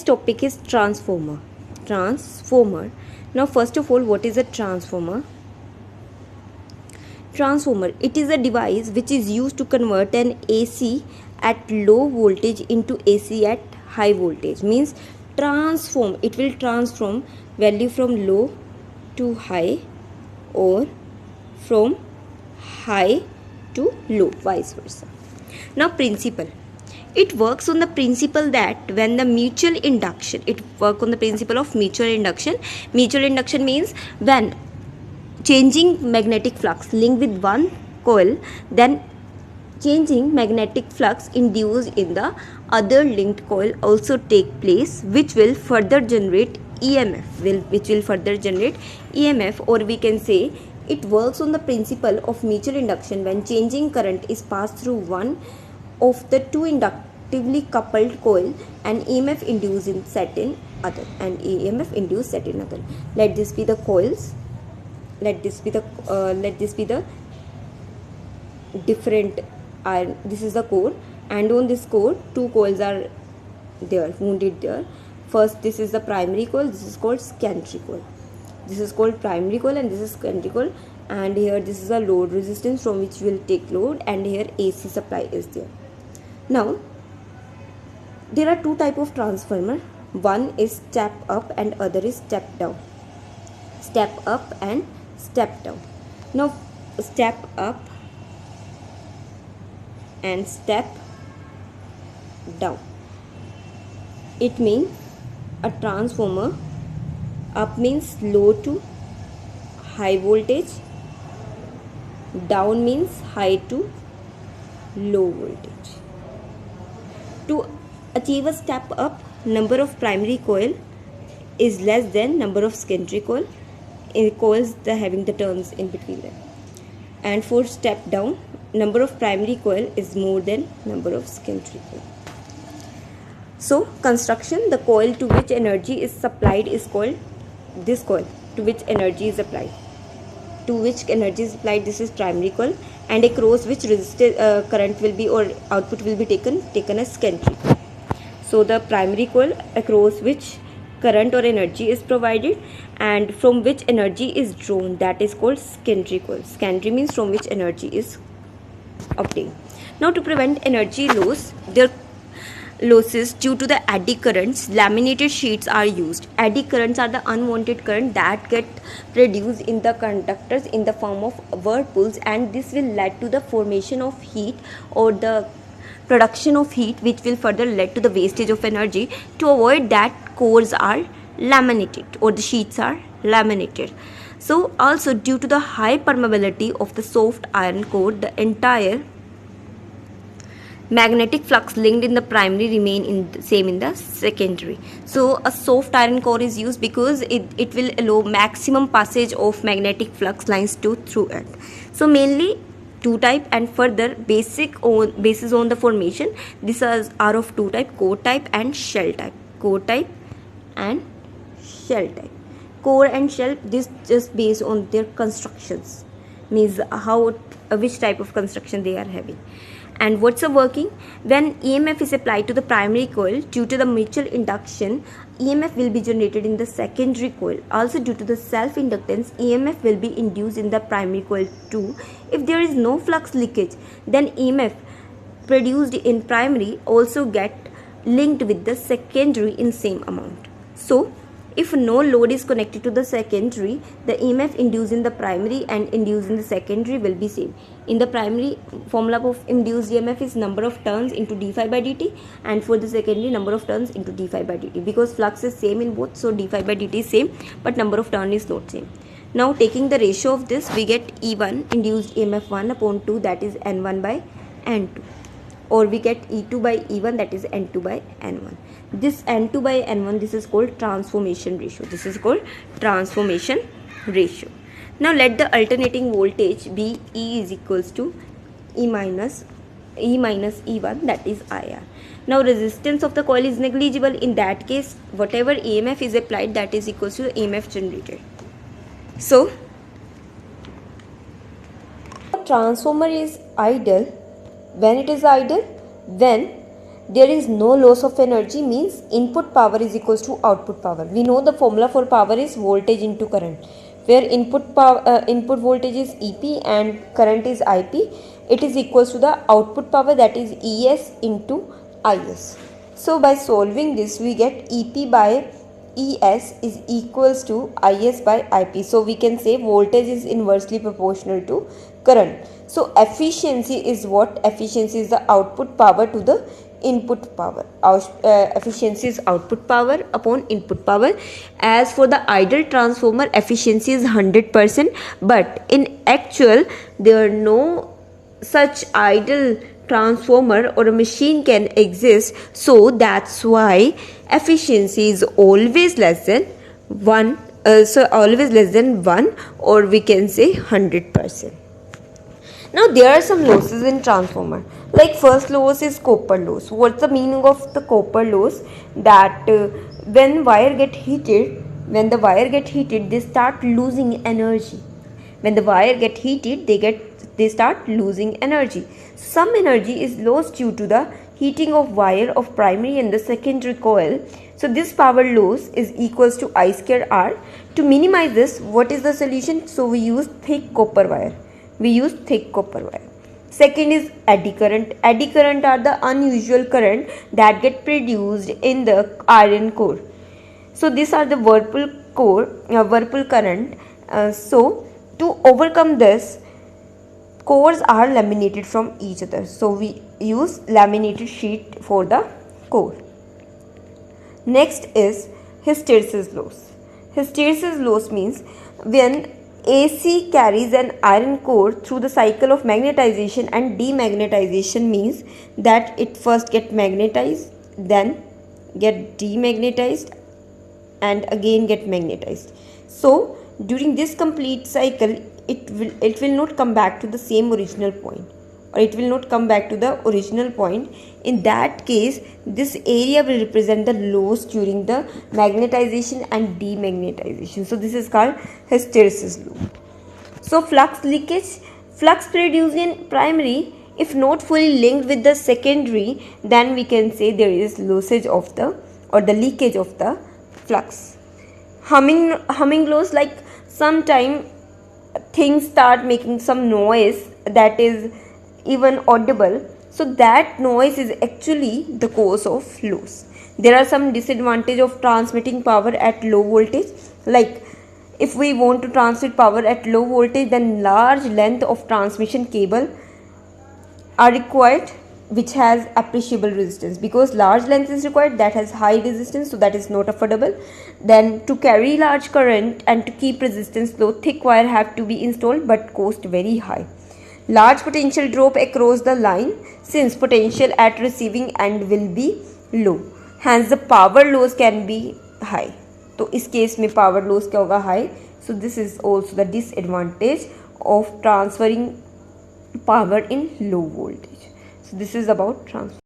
topic is transformer. Transformer. Now first of all, what is a transformer? Transformer, it is a device which is used to convert an AC at low voltage into AC at high voltage. Means transform, it will transform value from low to high or from high to low, vice versa. Now principle, it works on the principle that when the mutual induction, it work on the principle of mutual induction. Mutual induction means when changing magnetic flux linked with one coil, then changing magnetic flux induced in the other linked coil also take place, which will further generate EMF, or we can say it works on the principle of mutual induction when changing current is passed through one of the two inductively coupled coil and EMF induced in certain other, Let this be the coils. Let this be the different iron. This is the core, and on this core two coils are there, wounded there. First, this is the primary coil. This is called secondary coil. This is called primary coil and this is secondary coil. And here this is a load resistance from which we will take load, and here AC supply is there. Now there are two type of transformer. One is step up and other is step down. Step up and step down. Now step up and step down, it means a transformer. Up means low to high voltage, down means high to low voltage. To achieve a step up, number of primary coil is less than number of secondary coil. In coils, they having the turns in between them. And for step down, number of primary coil is more than number of secondary coil. So construction, the coil to which energy is supplied is called this coil to which energy is applied. This is primary coil, and across which current will be or output will be taken as secondary. So the primary coil across which current or energy is provided and from which energy is drawn, that is called secondary coil. Secondary means from which energy is obtained. Now to prevent energy losses due to the eddy currents, laminated sheets are used. Eddy currents are the unwanted current that get produced in the conductors in the form of whirlpools, and this will lead to the formation of heat or the production of heat, which will further lead to the wastage of energy. To avoid that, cores are laminated or the sheets are laminated. So also due to the high permeability of the soft iron core, the entire magnetic flux linked in the primary remain same in the secondary. So a soft iron core is used because it will allow maximum passage of magnetic flux lines through it. So mainly two type, and further basis on the formation, these are of two type: core type and shell type. Core and shell, this just based on their constructions, means which type of construction they are having. And what's the working? When EMF is applied to the primary coil, due to the mutual induction, EMF will be generated in the secondary coil. Also due to the self-inductance, EMF will be induced in the primary coil too. If there is no flux leakage, then EMF produced in primary also get linked with the secondary in same amount. So if no load is connected to the secondary, the EMF induced in the primary and induced in the secondary will be same. In the primary, formula of induced EMF is number of turns into d phi by dt, and for the secondary, number of turns into d phi by dt. Because flux is same in both, so d phi by dt is same, but number of turn is not same. Now taking the ratio of this, we get E1 induced EMF 1 upon 2, that is N1 by N2. Or we get E2 by E1, that is N2 by N1. This N2 by N1, this is called transformation ratio. Now let the alternating voltage be E is equals to E minus E1, that is IR. Now resistance of the coil is negligible. In that case, whatever EMF is applied, that is equals to the EMF generated. So transformer is idle. When it is idle? When there is no loss of energy means input power is equals to output power. We know the formula for power is voltage into current, where input voltage is EP and current is IP. It is equals to the output power, that is ES into IS. So by solving this we get EP by ES is equals to IS by IP. So we can say voltage is inversely proportional to current. So efficiency is what? Efficiency is the output power to the input power. Efficiency is output power upon input power. As for the ideal transformer, efficiency is 100%, but in actual there are no such ideal transformer or a machine can exist, so that's why efficiency is always less than 1, or we can say 100%. Now there are some losses in transformer. Like first loss is copper loss. What's the meaning of the copper loss? That when the wire get heated, they start losing energy. When the wire get heated, they start losing energy. Some energy is lost due to the heating of wire of primary and the secondary coil. So this power loss is equals to I square R. To minimize this, what is the solution? So we use thick copper wire. Second is eddy current. Eddy current are the unusual current that get produced in the iron core. So these are the whirlpool current. So to overcome this, cores are laminated from each other. So we use laminated sheet for the core. Next is hysteresis loss. Hysteresis loss means when AC carries an iron core through the cycle of magnetization and demagnetization, means that it first get magnetized, then get demagnetized and again get magnetized. So during this complete cycle, it will not come back to the same original point, or it will not come back to the original point. In that case, this area will represent the loss during the magnetization and demagnetization. So this is called hysteresis loss. So flux leakage, flux produced in primary, if not fully linked with the secondary, then we can say there is lossage of the leakage of the flux. Humming loss, like sometime things start making some noise that is even audible, so that noise is actually the cause of loss. There are some disadvantage of transmitting power at low voltage. Like if we want to transmit power at low voltage, then large length of transmission cable are required, which has appreciable resistance, because large length is required that has high resistance, so that is not affordable. Then to carry large current and to keep resistance low, thick wire have to be installed, but cost very high. Large potential drop across the line, since potential at receiving end will be low, hence the power loss can be high. तो इस case में power loss क्या होगा? high. So this is also the disadvantage of transferring power in low voltage. So this is about transfer.